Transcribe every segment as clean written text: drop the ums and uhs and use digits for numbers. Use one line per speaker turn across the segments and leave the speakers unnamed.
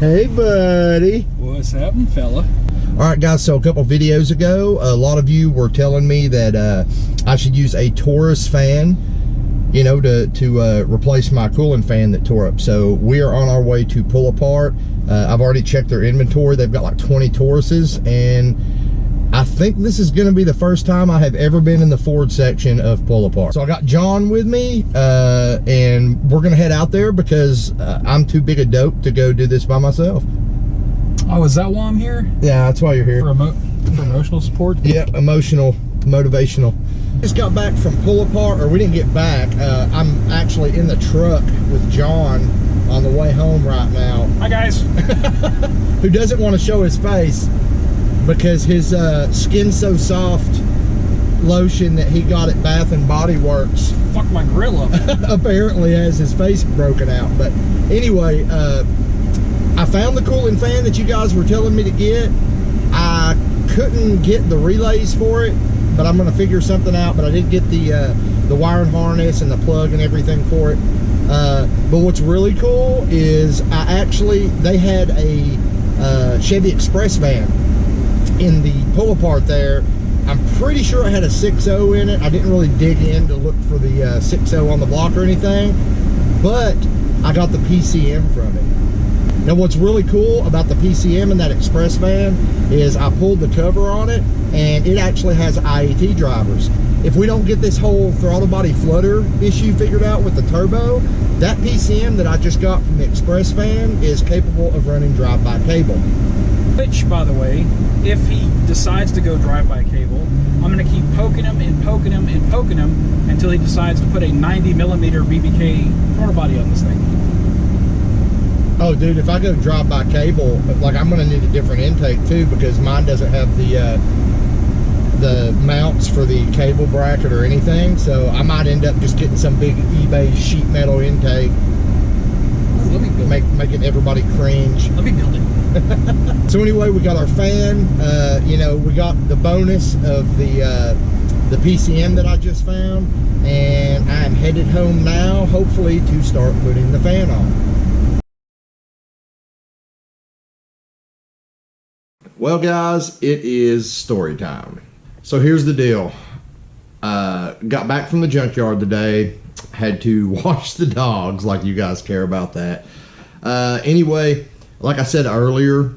Hey, buddy.
What's happening, fella?
All right, guys, so a couple videos ago, a lot of you were telling me that I should use a Taurus fan, you know, to replace my cooling fan that tore up. So we are on our way to pull apart. I've already checked their inventory. They've got like 20 Tauruses, and I think this is going to be the first time I have ever been in the Ford section of pull apart. So I got John with me, and we're going to head out there because I'm too big a dope to go do this by myself.
Oh, is that why I'm here?
Yeah, that's why you're here.
For emotional support?
Yeah, emotional, motivational. Just got back from pull apart, or we didn't get back. I'm actually in the truck with John on the way home right now.
Hi, guys.
Who doesn't want to show his face because his Skin So Soft lotion that he got at Bath and Body Works
Fuck my grill up.
apparently has his face broken out. But anyway, I found the cooling fan that you guys were telling me to get. I couldn't get the relays for it, but I'm gonna figure something out. But I did get the wiring harness and the plug and everything for it. But what's really cool is they had a Chevy Express van in the pull apart there. I'm pretty sure it had a 6.0 in it. I didn't really dig in to look for the 6.0 on the block or anything, but I got the PCM from it. Now what's really cool about the PCM in that Express van is I pulled the cover on it and it actually has IAT drivers. If we don't get this whole throttle body flutter issue figured out with the turbo, that PCM that I just got from the Express van is capable of running drive-by cable.
Which, by the way, if he decides to go drive-by cable, I'm going to keep poking him and poking him and poking him until he decides to put a 90mm BBK throttle body on this thing.
Oh, dude, if I go drive-by cable, like, I'm going to need a different intake too, because mine doesn't have the mounts for the cable bracket or anything. So I might end up just getting some big eBay sheet metal intake.
Ooh, let me build
making everybody cringe.
Let me build it.
So anyway, we got our fan. You know, we got the bonus of the PCM that I just found, and I'm headed home now, hopefully to start putting the fan on. Well, guys, it is story time. So here's the deal. Got back from the junkyard today. Had to wash the dogs, like you guys care about that. Anyway, like I said earlier,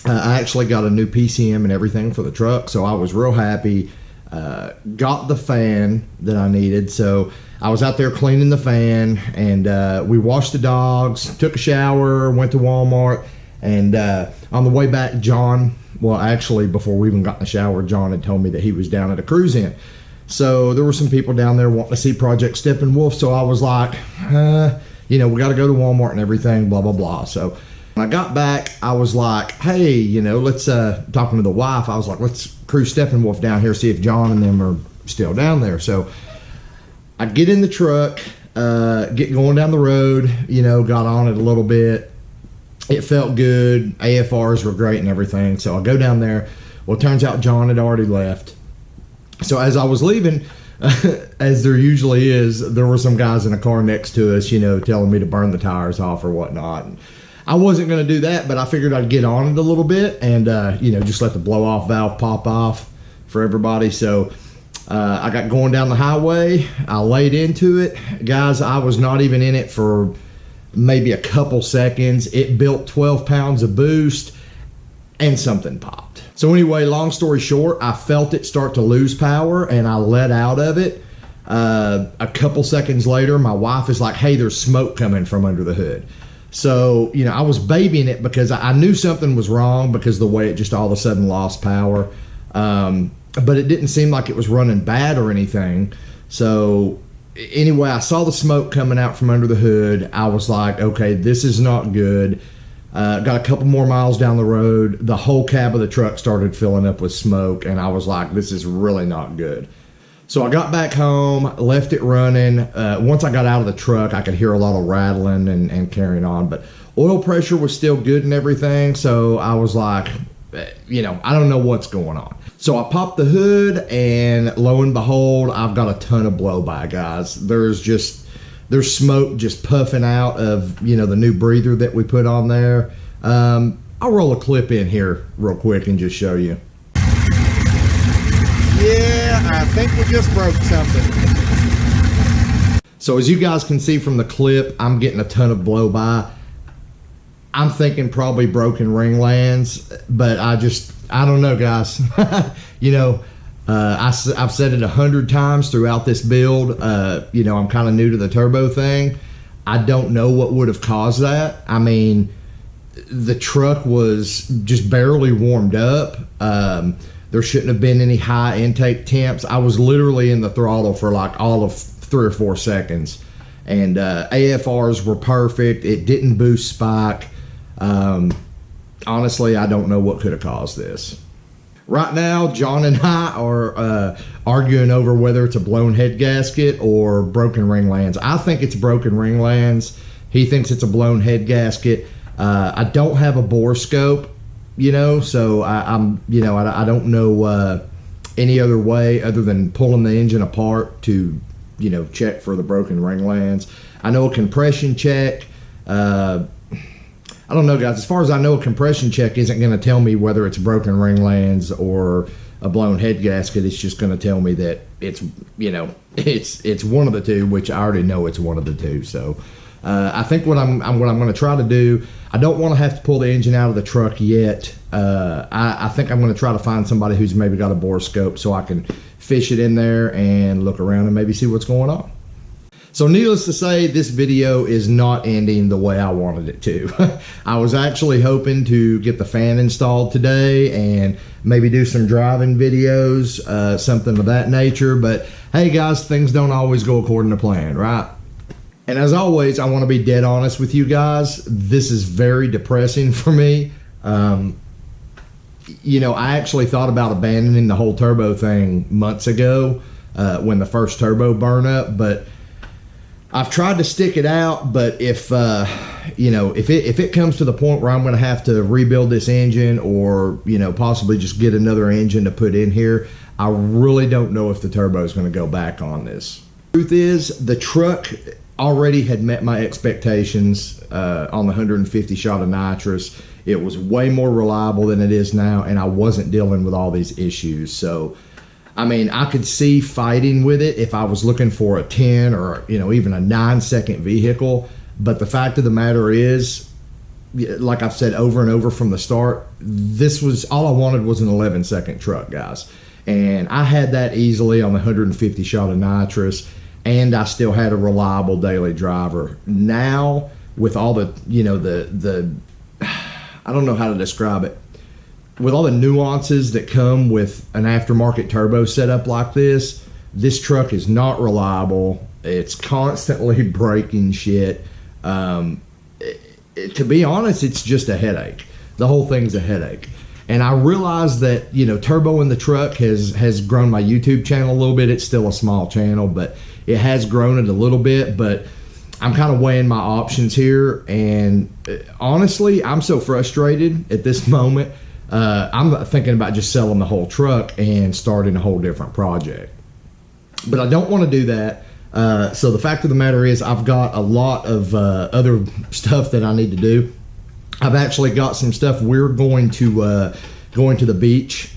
I actually got a new PCM and everything for the truck, so I was real happy. Got the fan that I needed, so I was out there cleaning the fan, and we washed the dogs, took a shower, went to Walmart, and on the way back, John, well, actually, before we even got in the shower, John had told me that he was down at a cruise in. So there were some people down there wanting to see Project Steppenwolf, so I was like, you know, we got to go to Walmart and everything, blah, blah, blah. So when I got back, I was like, hey, you know, let's, talking to the wife, I was like, let's cruise Steppenwolf down here, see if John and them are still down there. So I get in the truck, get going down the road, you know, got on it a little bit. It felt good. AFRs were great and everything. So I go down there. Well, it turns out John had already left. So as I was leaving, as there usually is, there were some guys in a car next to us, you know, telling me to burn the tires off or whatnot. And I wasn't going to do that, but I figured I'd get on it a little bit and, you know, just let the blow off valve pop off for everybody. So I got going down the highway. I laid into it. Guys, I was not even in it for maybe a couple seconds. It built 12 pounds of boost and something popped. So anyway, long story short, I felt it start to lose power and I let out of it. A couple seconds later, my wife is like, hey, there's smoke coming from under the hood. So, you know, I was babying it because I knew something was wrong because the way it just all of a sudden lost power. But it didn't seem like it was running bad or anything. So anyway, I saw the smoke coming out from under the hood. I was like, okay, this is not good. Got a couple more miles down the road. The whole cab of the truck started filling up with smoke, and I was like, this is really not good. So I got back home, left it running. Once I got out of the truck, I could hear a lot of rattling and carrying on, but oil pressure was still good and everything. So I was like, you know, I don't know what's going on. So I popped the hood, and lo and behold, I've got a ton of blow by, guys. There's smoke just puffing out of, you know, the new breather that we put on there. I'll roll a clip in here real quick and just show you.
Yeah, I think we just broke something.
So as you guys can see from the clip, I'm getting a ton of blow by. I'm thinking probably broken ring lands, but I don't know, guys. You know, I've said it 100 times throughout this build. You know, I'm kind of new to the turbo thing. I don't know what would have caused that. I mean, the truck was just barely warmed up. There shouldn't have been any high intake temps. I was literally in the throttle for like all of 3 or 4 seconds, and AFRs were perfect. It didn't boost spike. Honestly, I don't know what could have caused this. Right now, John and I are arguing over whether it's a blown head gasket or broken ring lands. I think it's broken ring lands. He thinks it's a blown head gasket. I don't have a bore scope, you know, so I don't know any other way other than pulling the engine apart to, you know, check for the broken ring lands. I know a compression check. I don't know, guys. As far as I know, a compression check isn't going to tell me whether it's broken ring lands or a blown head gasket. It's just going to tell me that it's, you know, it's one of the two, which I already know it's one of the two. So I think what I'm going to try to do, I don't want to have to pull the engine out of the truck yet. I think I'm going to try to find somebody who's maybe got a bore scope so I can fish it in there and look around and maybe see what's going on. So needless to say, this video is not ending the way I wanted it to. I was actually hoping to get the fan installed today and maybe do some driving videos, something of that nature. But hey guys, things don't always go according to plan, right? And as always, I want to be dead honest with you guys. This is very depressing for me. You know, I actually thought about abandoning the whole turbo thing months ago when the first turbo burned up, but I've tried to stick it out. But if you know, if it comes to the point where I'm going to have to rebuild this engine, or you know, possibly just get another engine to put in here, I really don't know if the turbo is going to go back on this. Truth is, the truck already had met my expectations on the 150 shot of nitrous. It was way more reliable than it is now, and I wasn't dealing with all these issues. So I mean, I could see fighting with it if I was looking for a 10 or, you know, even a 9-second vehicle. But the fact of the matter is, like I've said over and over from the start, this was all I wanted was an 11-second truck, guys. And I had that easily on the 150 shot of nitrous, and I still had a reliable daily driver. Now, with all the, you know, the I don't know how to describe it. With all the nuances that come with an aftermarket turbo setup like this, this truck is not reliable. It's constantly breaking shit. To be honest, it's just a headache. The whole thing's a headache. And I realize that, you know, turbo in the truck has grown my YouTube channel a little bit. It's still a small channel, but it has grown it a little bit. But I'm kind of weighing my options here. And honestly, I'm so frustrated at this moment. I'm thinking about just selling the whole truck and starting a whole different project. But I don't want to do that. So the fact of the matter is, I've got a lot of other stuff that I need to do. I've actually got some stuff. We're going to the beach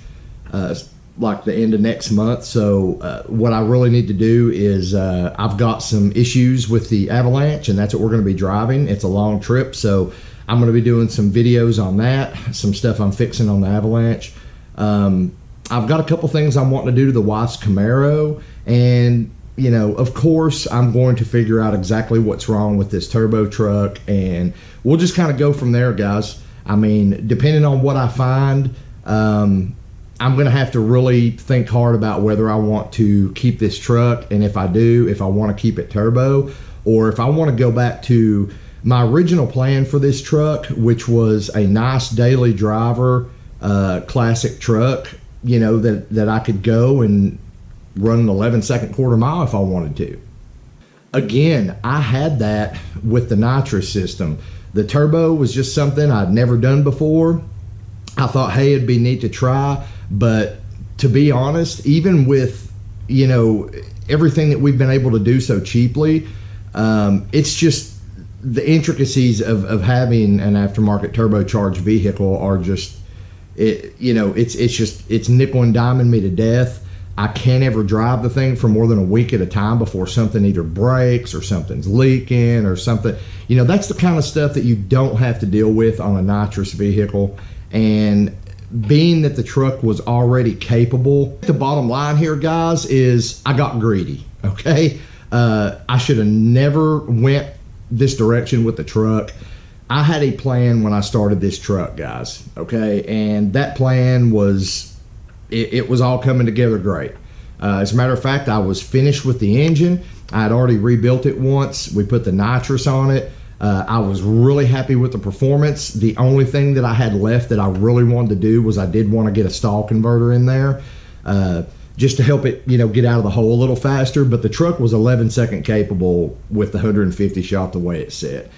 like the end of next month. So what I really need to do is I've got some issues with the Avalanche, and that's what we're going to be driving. It's a long trip, so I'm going to be doing some videos on that, some stuff I'm fixing on the Avalanche. I've got a couple things I'm wanting to do to the wife's Camaro, and you know, of course, I'm going to figure out exactly what's wrong with this turbo truck, and we'll just kind of go from there, guys. I mean, depending on what I find, I'm going to have to really think hard about whether I want to keep this truck, and if I do, if I want to keep it turbo, or if I want to go back to my original plan for this truck, which was a nice daily driver, classic truck, you know, that I could go and run an 11-second quarter mile if I wanted to. Again, I had that with the nitrous system. The turbo was just something I'd never done before. I thought, hey, it'd be neat to try, but to be honest, even with, you know, everything that we've been able to do so cheaply, it's just the intricacies of having an aftermarket turbocharged vehicle are just, it's nickel and diming me to death. I can't ever drive the thing for more than a week at a time before something either breaks or something's leaking or something. That's the kind of stuff that you don't have to deal with on a nitrous vehicle. And being that the truck was already capable, the bottom line here, guys, is I got greedy, okay? I should have never went this direction with the truck. I had a plan when I started this truck, guys, okay? And that plan was, it was all coming together great. As a matter of fact, I was finished with the engine. I had already rebuilt it once. We put the nitrous on it. I was really happy with the performance. The only thing that I had left that I really wanted to do was I did want to get a stall converter in there, just to help it, get out of the hole a little faster. But the truck was 11-second capable with the 150 shot the way it set.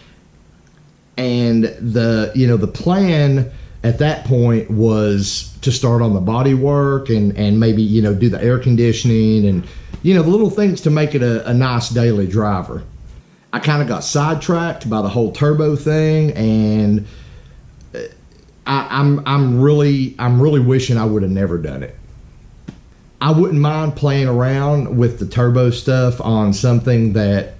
And the plan at that point was to start on the body work and maybe, do the air conditioning and, the little things to make it a nice daily driver. I kind of got sidetracked by the whole turbo thing, and I'm really wishing I would have never done it. I wouldn't mind playing around with the turbo stuff on something that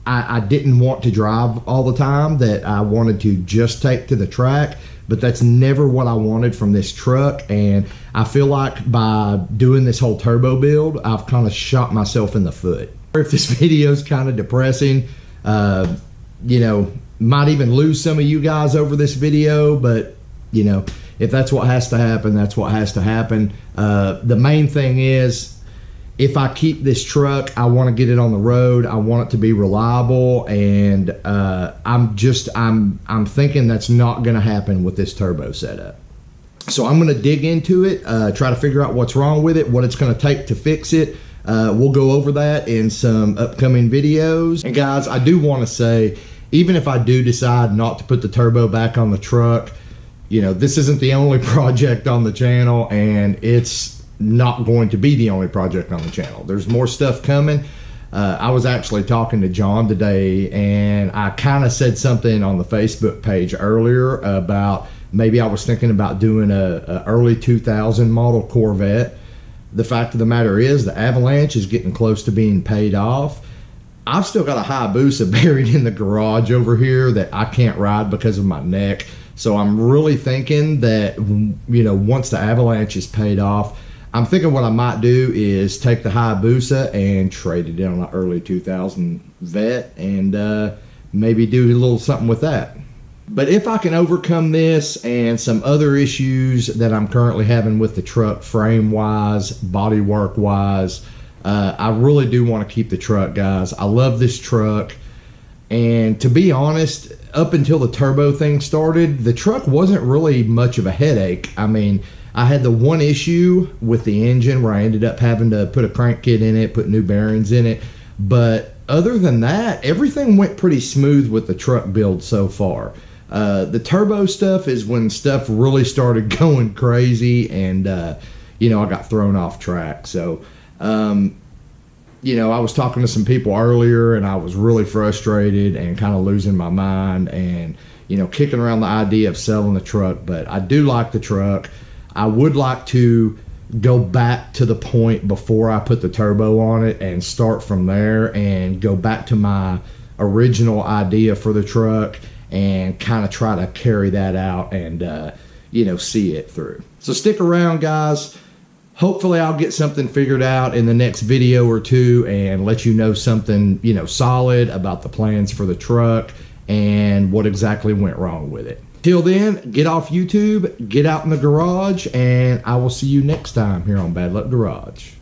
I didn't want to drive all the time, that I wanted to just take to the track, but that's never what I wanted from this truck. And I feel like by doing this whole turbo build, I've kind of shot myself in the foot. If this video is kind of depressing, might even lose some of you guys over this video, but if that's what has to happen, that's what has to happen. The main thing is, if I keep this truck, I want to get it on the road. I want it to be reliable, and I'm thinking that's not going to happen with this turbo setup. So I'm going to dig into it, try to figure out what's wrong with it, what it's going to take to fix it. We'll go over that in some upcoming videos. And guys, I do want to say, even if I do decide not to put the turbo back on the truck, this isn't the only project on the channel, and it's not going to be the only project on the channel. There's more stuff coming. I was actually talking to John today, and I kind of said something on the Facebook page earlier about maybe I was thinking about doing a early 2000 model Corvette. The fact of the matter is, the Avalanche is getting close to being paid off. I've still got a Hayabusa buried in the garage over here that I can't ride because of my neck. So I'm really thinking that, once the Avalanche is paid off, I'm thinking what I might do is take the Hayabusa and trade it in on an early 2000 Vet and maybe do a little something with that. But if I can overcome this and some other issues that I'm currently having with the truck, frame-wise, bodywork-wise, I really do want to keep the truck, guys. I love this truck. And to be honest, up until the turbo thing started, the truck wasn't really much of a headache. I mean, I had the one issue with the engine where I ended up having to put a crank kit in it, put new bearings in it. But other than that, everything went pretty smooth with the truck build so far. The turbo stuff is when stuff really started going crazy, and I got thrown off track. So I was talking to some people earlier, and I was really frustrated and kind of losing my mind and kicking around the idea of selling the truck. But I do like the truck. I would like to go back to the point before I put the turbo on it and start from there and go back to my original idea for the truck and kind of try to carry that out and see it through. So stick around, guys. Hopefully I'll get something figured out in the next video or two and let you know something solid about the plans for the truck and what exactly went wrong with it. Till then, get off YouTube, get out in the garage, and I will see you next time here on Bad Luck Garage.